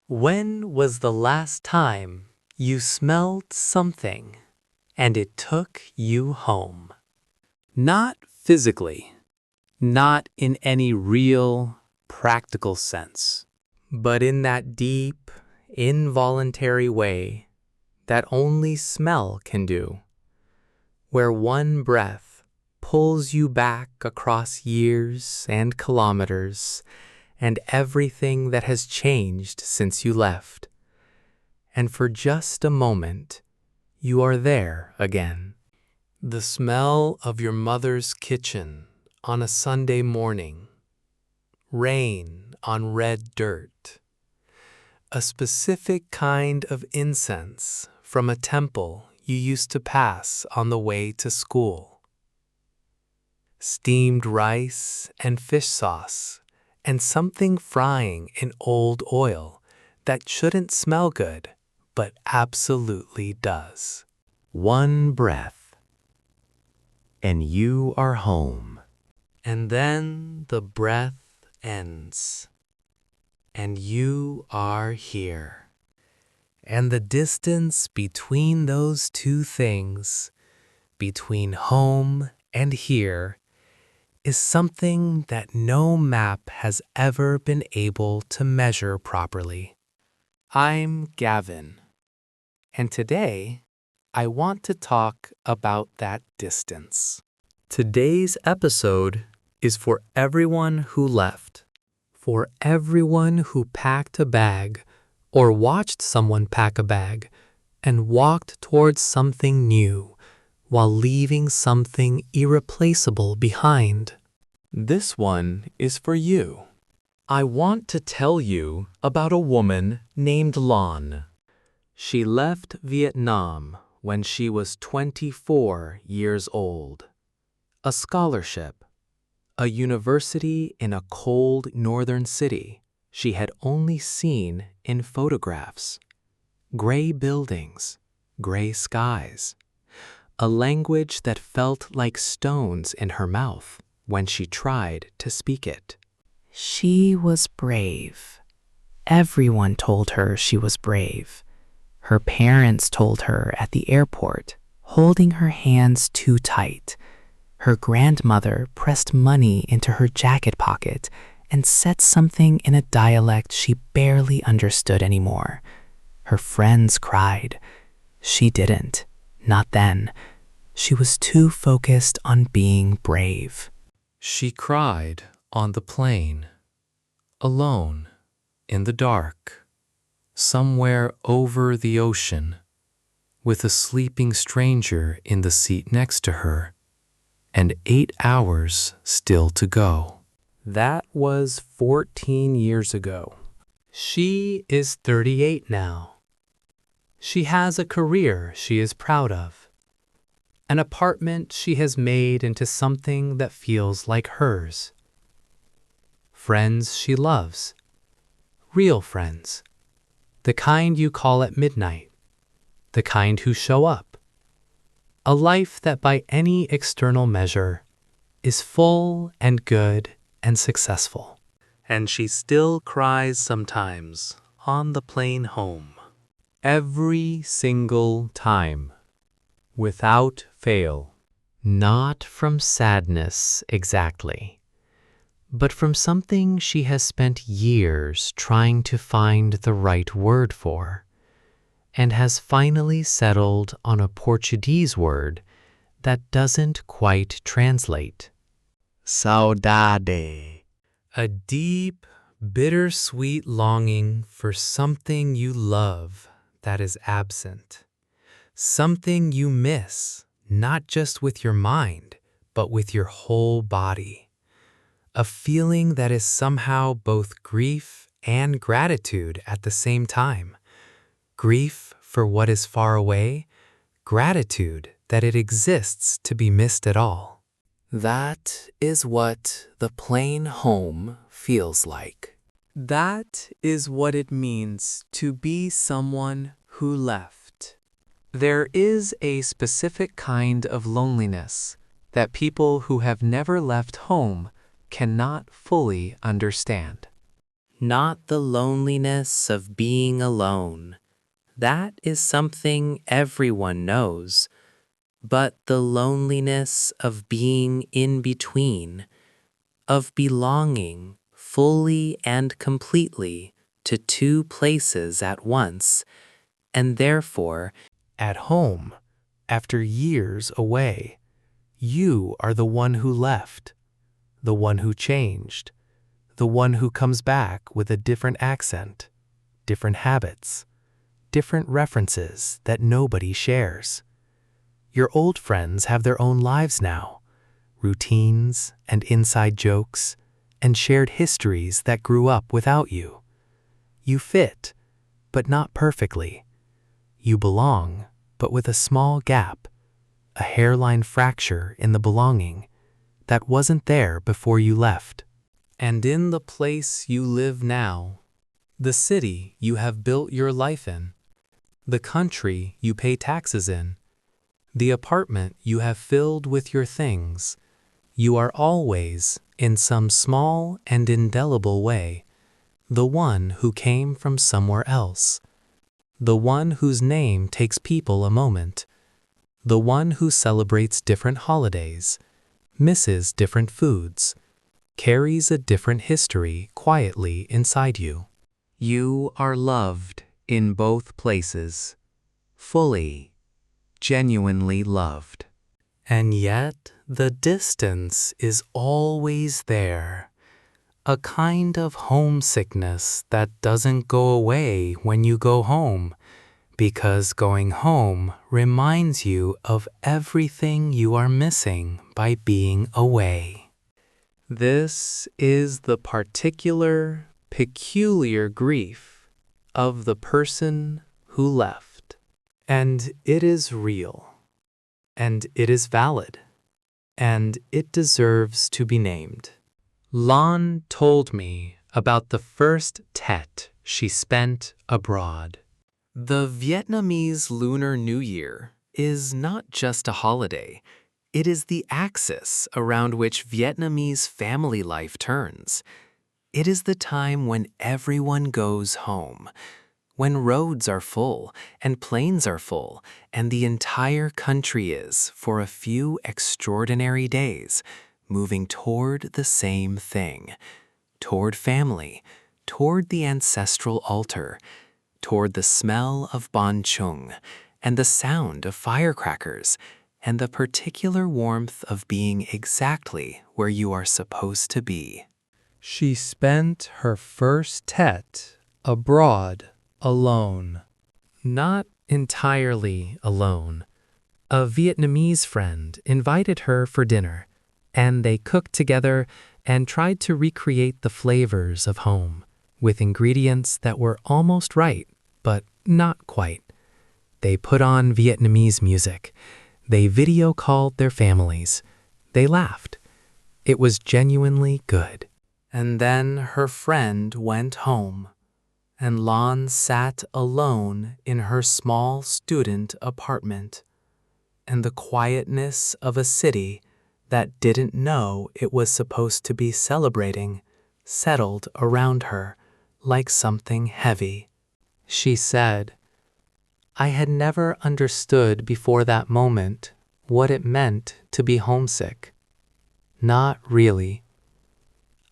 When was the last time you smelled something and it took you home? Not physically, not in any real, practical sense, but in that deep, involuntary way that only smell can do, where one breath pulls you back across years and kilometers and everything that has changed since you left. And for just a moment, you are there again. The smell of your mother's kitchen on a Sunday morning, rain on red dirt, a specific kind of incense from a temple you used to pass on the way to school, steamed rice and fish sauce, and something frying in old oil that shouldn't smell good, but absolutely does. One breath, and you are home. And then the breath ends, and you are here. And the distance between those two things, between home and here, is something that no map has ever been able to measure properly. I'm Gavin, and today I want to talk about that distance. Today's episode is for everyone who left, for everyone who packed a bag or watched someone pack a bag and walked towards something new while leaving something irreplaceable behind. This one is for you. I want to tell you about a woman named Lon. She left Vietnam when she was 24 years old. A scholarship, a university in a cold northern city she had only seen in photographs. Gray buildings, gray skies, a language that felt like stones in her mouth when she tried to speak it. She was brave. Everyone told her she was brave. Her parents told her at the airport, holding her hands too tight. Her grandmother pressed money into her jacket pocket and said something in a dialect she barely understood anymore. Her friends cried. She didn't. Not then. She was too focused on being brave. She cried on the plane, alone, in the dark, somewhere over the ocean, with a sleeping stranger in the seat next to her, and 8 hours still to go. That was 14 years ago. She is 38 now. She has a career she is proud of, an apartment she has made into something that feels like hers. Friends she loves, real friends, the kind you call at midnight, the kind who show up. A life that by any external measure is full and good and successful. And she still cries sometimes on the plane home. Every single time, without fail. Not from sadness exactly, but from something she has spent years trying to find the right word for, and has finally settled on a Portuguese word that doesn't quite translate. Saudade. A deep, bittersweet longing for something you love that is absent. Something you miss, not just with your mind, but with your whole body. A feeling that is somehow both grief and gratitude at the same time. Grief for what is far away, gratitude that it exists to be missed at all. That is what the plane home feels like. That is what it means to be someone who left. There is a specific kind of loneliness that people who have never left home cannot fully understand. Not the loneliness of being alone. That is something everyone knows. But the loneliness of being in between, of belonging fully and completely to two places at once, and therefore At home, after years away, you are the one who left, the one who changed, the one who comes back with a different accent, different habits, different references that nobody shares. Your old friends have their own lives now, routines and inside jokes and shared histories that grew up without you. You fit, but not perfectly. You belong, but with a small gap, a hairline fracture in the belonging that wasn't there before you left. And in the place you live now, the city you have built your life in, the country you pay taxes in, the apartment you have filled with your things, you are always, in some small and indelible way, the one who came from somewhere else, the one whose name takes people a moment, the one who celebrates different holidays, misses different foods, carries a different history quietly inside you. You are loved in both places, fully, genuinely loved. And yet the distance is always there, a kind of homesickness that doesn't go away when you go home, because going home reminds you of everything you are missing by being away. This is the particular, peculiar grief of the person who left. And it is real, and it is valid, and it deserves to be named. Lan told me about the first Tet she spent abroad. The Vietnamese Lunar New Year is not just a holiday. It is the axis around which Vietnamese family life turns. It is the time when everyone goes home, when roads are full and planes are full, and the entire country is, for a few extraordinary days, moving toward the same thing, toward family, toward the ancestral altar, toward the smell of banh chung and the sound of firecrackers, and the particular warmth of being exactly where you are supposed to be. She spent her first Tet abroad alone. Not entirely alone. A Vietnamese friend invited her for dinner, and they cooked together and tried to recreate the flavors of home, with ingredients that were almost right, but not quite. They put on Vietnamese music. They video called their families. They laughed. It was genuinely good. And then her friend went home, and Lan sat alone in her small student apartment, and the quietness of a city that didn't know it was supposed to be celebrating settled around her like something heavy. She said, "I had never understood before that moment what it meant to be homesick. Not really.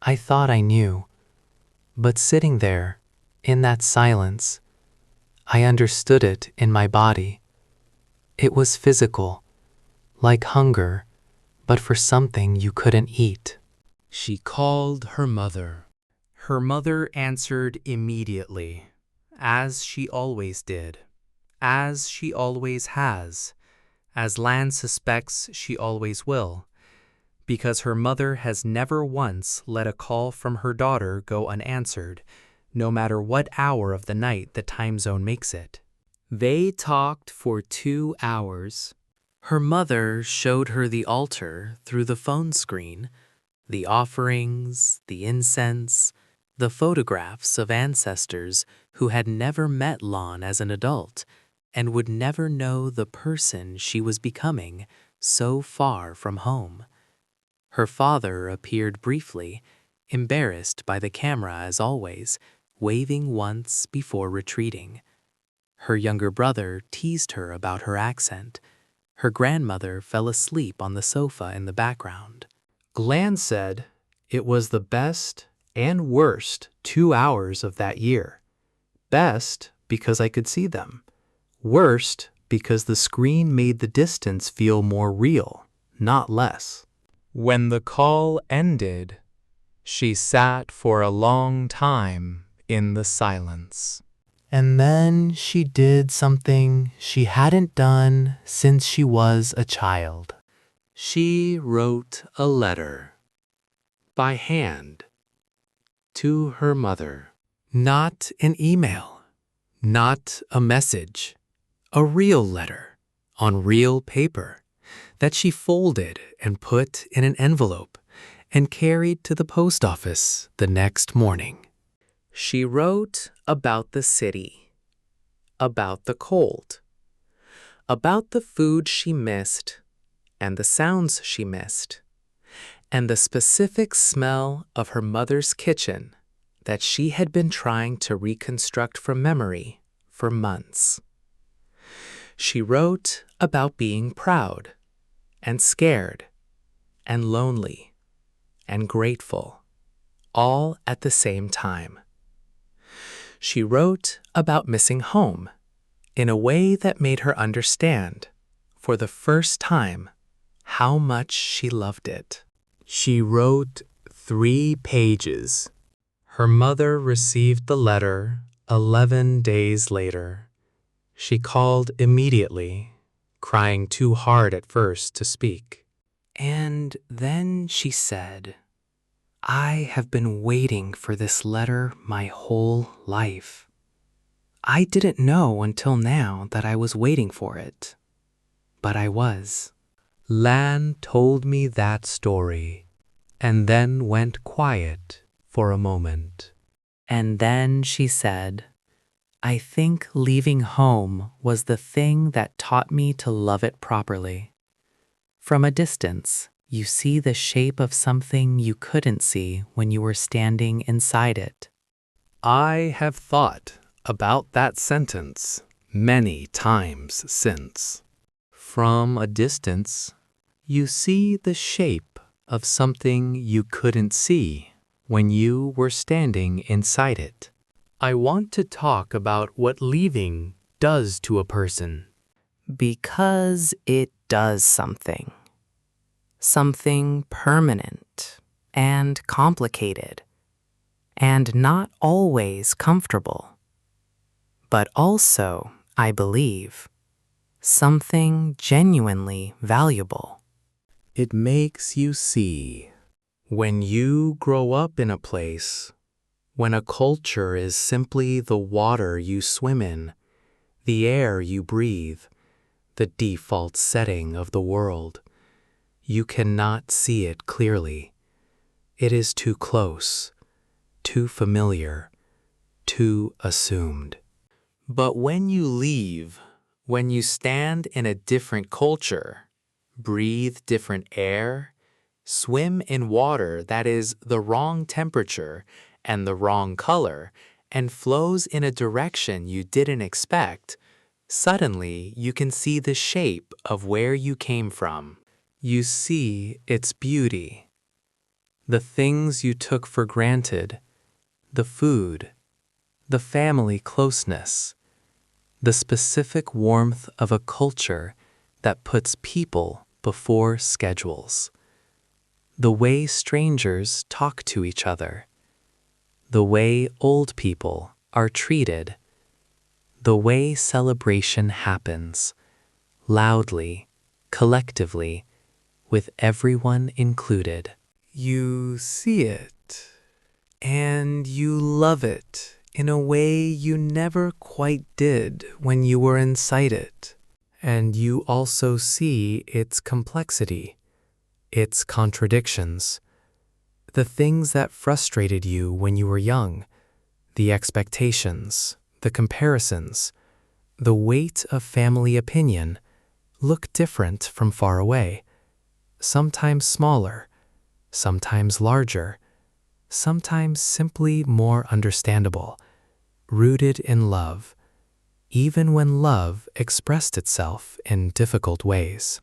I thought I knew, but sitting there, in that silence, I understood it in my body. It was physical, like hunger, but for something you couldn't eat." She called her mother. Her mother answered immediately, as she always did, as she always has, as Lan suspects she always will, because her mother has never once let a call from her daughter go unanswered, no matter what hour of the night the time zone makes it. They talked for 2 hours. Her mother showed her the altar through the phone screen, the offerings, the incense, the photographs of ancestors who had never met Lan as an adult and would never know the person she was becoming so far from home. Her father appeared briefly, embarrassed by the camera as always, waving once before retreating. Her younger brother teased her about her accent. Her grandmother fell asleep on the sofa in the background. Glenn said it was the best and worst 2 hours of that year. Best because I could see them. Worst because the screen made the distance feel more real, not less. When the call ended, she sat for a long time in the silence. And then she did something she hadn't done since she was a child. She wrote a letter by hand to her mother. Not an email, not a message, a real letter on real paper that she folded and put in an envelope and carried to the post office the next morning. She wrote about the city, about the cold, about the food she missed and the sounds she missed, and the specific smell of her mother's kitchen that she had been trying to reconstruct from memory for months. She wrote about being proud and scared and lonely and grateful, all at the same time. She wrote about missing home in a way that made her understand, for the first time, how much she loved it. She wrote 3 pages. Her mother received the letter 11 days later. She called immediately, crying too hard at first to speak. And then she said, "I have been waiting for this letter my whole life. I didn't know until now that I was waiting for it, but I was." Lan told me that story and then went quiet for a moment. And then she said, "I think leaving home was the thing that taught me to love it properly. From a distance, you see the shape of something you couldn't see when you were standing inside it." I have thought about that sentence many times since. From a distance, you see the shape of something you couldn't see when you were standing inside it. I want to talk about what leaving does to a person. Because it does something. Something permanent and complicated, and not always comfortable. But also, I believe, something genuinely valuable. It makes you see. When you grow up in a place, when a culture is simply the water you swim in, the air you breathe, the default setting of the world, you cannot see it clearly. It is too close, too familiar, too assumed. But when you leave, when you stand in a different culture, breathe different air, swim in water that is the wrong temperature and the wrong color, and flows in a direction you didn't expect, suddenly you can see the shape of where you came from. You see its beauty, the things you took for granted, the food, the family closeness, the specific warmth of a culture that puts people before schedules, the way strangers talk to each other, the way old people are treated, the way celebration happens, loudly, collectively, with everyone included. You see it, and you love it in a way you never quite did when you were inside it. And you also see its complexity, its contradictions, the things that frustrated you when you were young, the expectations, the comparisons, the weight of family opinion look different from far away, sometimes smaller, sometimes larger, sometimes simply more understandable, rooted in love, even when love expressed itself in difficult ways.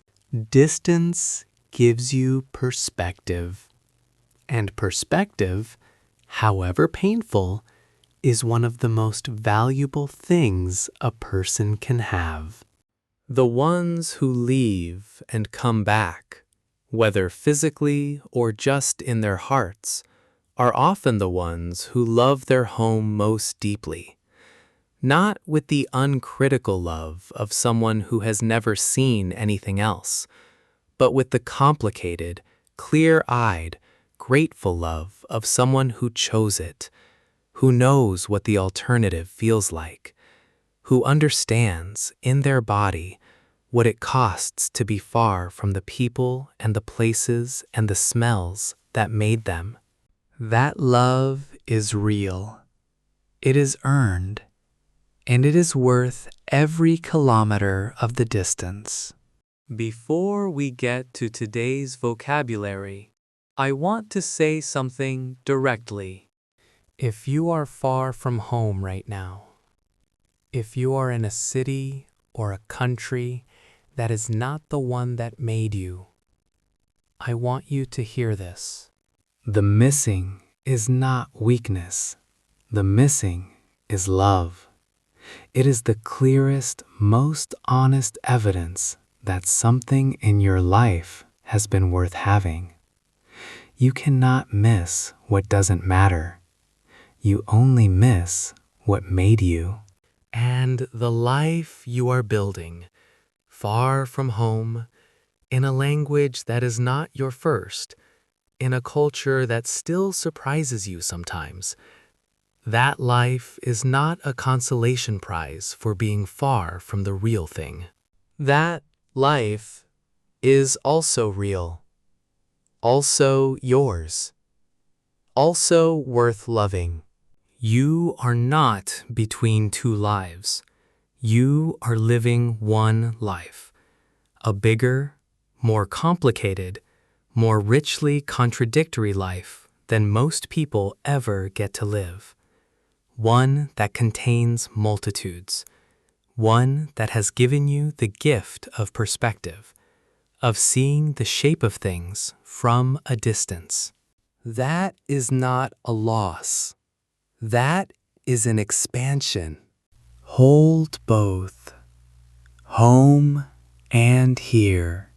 Distance gives you perspective, and perspective, however painful, is one of the most valuable things a person can have. The ones who leave and come back, whether physically or just in their hearts, are often the ones who love their home most deeply. Not with the uncritical love of someone who has never seen anything else, but with the complicated, clear-eyed, grateful love of someone who chose it, who knows what the alternative feels like, who understands in their body what it costs to be far from the people and the places and the smells that made them. That love is real. It is earned, and it is worth every kilometer of the distance. Before we get to today's vocabulary, I want to say something directly. If you are far from home right now, if you are in a city or a country that is not the one that made you, I want you to hear this. The missing is not weakness. The missing is love. It is the clearest, most honest evidence that something in your life has been worth having. You cannot miss what doesn't matter. You only miss what made you. And the life you are building, far from home, in a language that is not your first, in a culture that still surprises you sometimes, that life is not a consolation prize for being far from the real thing. That life is also real, also yours, also worth loving. You are not between two lives. You are living one life, a bigger, more complicated, more richly contradictory life than most people ever get to live. One that contains multitudes. One that has given you the gift of perspective, of seeing the shape of things from a distance. That is not a loss. That is an expansion. Hold both, home and here.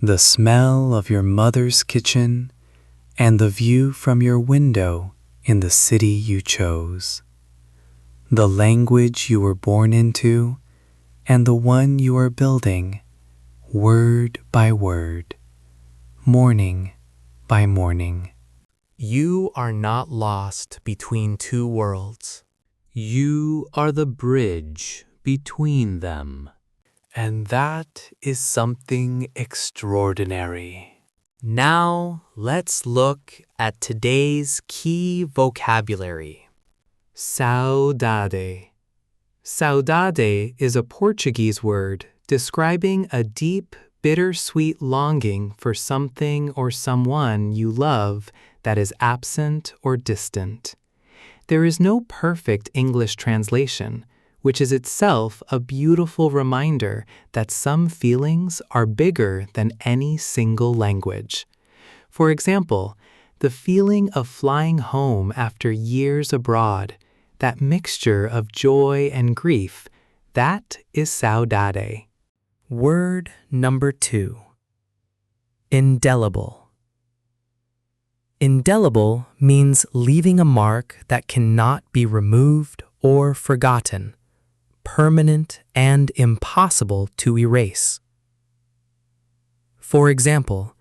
The smell of your mother's kitchen and the view from your window in the city you chose. The language you were born into and the one you are building, word by word, morning by morning. You are not lost between two worlds. You are the bridge between them. And that is something extraordinary. Now let's look at today's key vocabulary. Saudade. Saudade is a Portuguese word describing a deep, bittersweet longing for something or someone you love that is absent or distant. There is no perfect English translation, which is itself a beautiful reminder that some feelings are bigger than any single language. For example, the feeling of flying home after years abroad, that mixture of joy and grief, that is saudade. Word number 2. Indelible. Indelible means leaving a mark that cannot be removed or forgotten, permanent and impossible to erase. For example,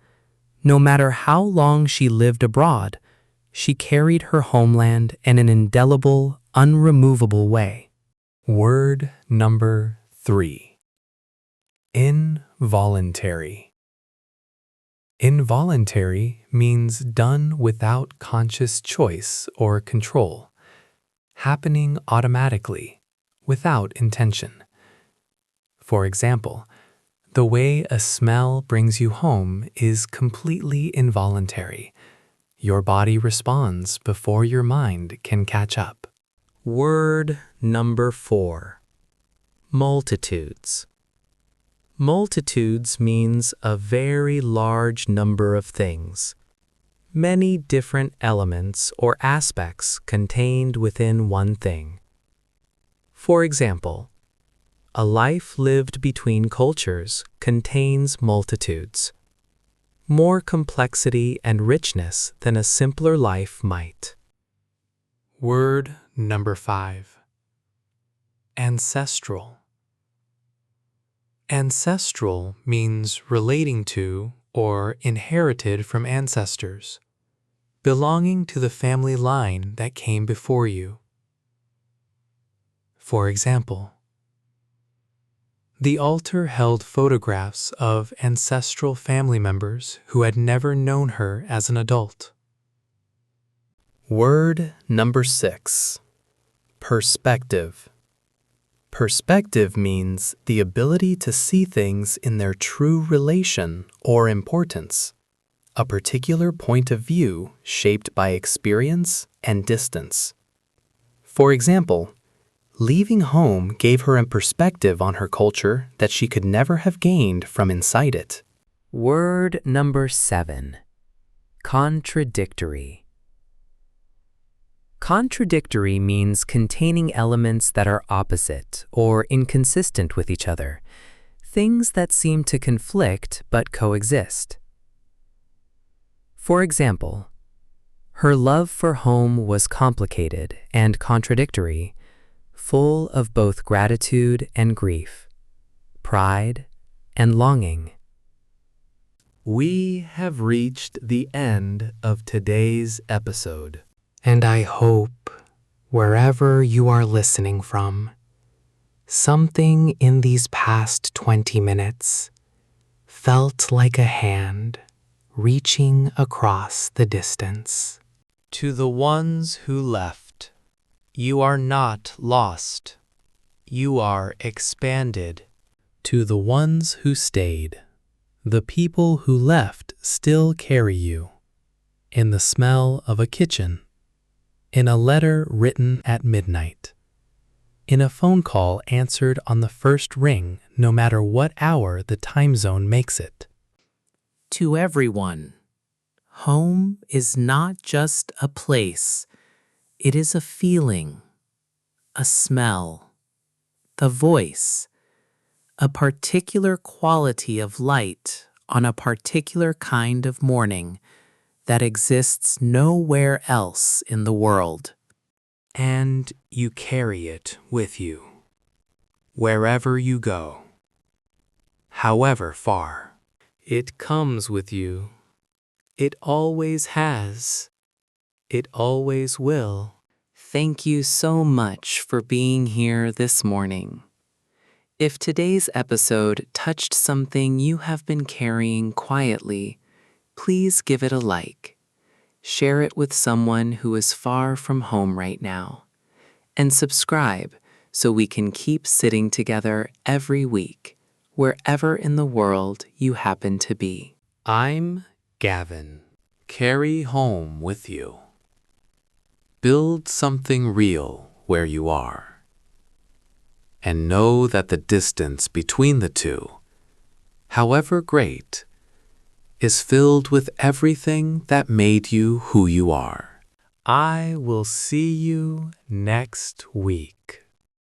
no matter how long she lived abroad, she carried her homeland in an indelible, unremovable way. Word number 3. Involuntary. Involuntary means done without conscious choice or control, happening automatically, without intention. For example, the way a smell brings you home is completely involuntary. Your body responds before your mind can catch up. Word number 4. Multitudes. Multitudes means a very large number of things, many different elements or aspects contained within one thing. For example, a life lived between cultures contains multitudes, more complexity and richness than a simpler life might. Word number 5. Ancestral. Ancestral means relating to or inherited from ancestors, belonging to the family line that came before you. For example, the altar held photographs of ancestral family members who had never known her as an adult. Word number 6. Perspective. Perspective means the ability to see things in their true relation or importance, a particular point of view shaped by experience and distance. For example, leaving home gave her a perspective on her culture that she could never have gained from inside it. Word number 7. Contradictory. Contradictory means containing elements that are opposite or inconsistent with each other, things that seem to conflict but coexist. For example, her love for home was complicated and contradictory, full of both gratitude and grief, pride and longing. We have reached the end of today's episode, and I hope, wherever you are listening from, something in these past 20 minutes felt like a hand reaching across the distance. To the ones who left, you are not lost. You are expanded. To the ones who stayed, the people who left still carry you. In the smell of a kitchen, in a letter written at midnight, in a phone call answered on the first ring, no matter what hour the time zone makes it. To everyone, home is not just a place. It is a feeling, a smell, the voice, a particular quality of light on a particular kind of morning that exists nowhere else in the world. And you carry it with you, wherever you go, however far. It comes with you. It always has. It always will. Thank you so much for being here this morning. If today's episode touched something you have been carrying quietly, please give it a like. Share it with someone who is far from home right now. And subscribe so we can keep sitting together every week, wherever in the world you happen to be. I'm Gavin. Carry home with you. Build something real where you are. And know that the distance between the two, however great, is filled with everything that made you who you are. I will see you next week.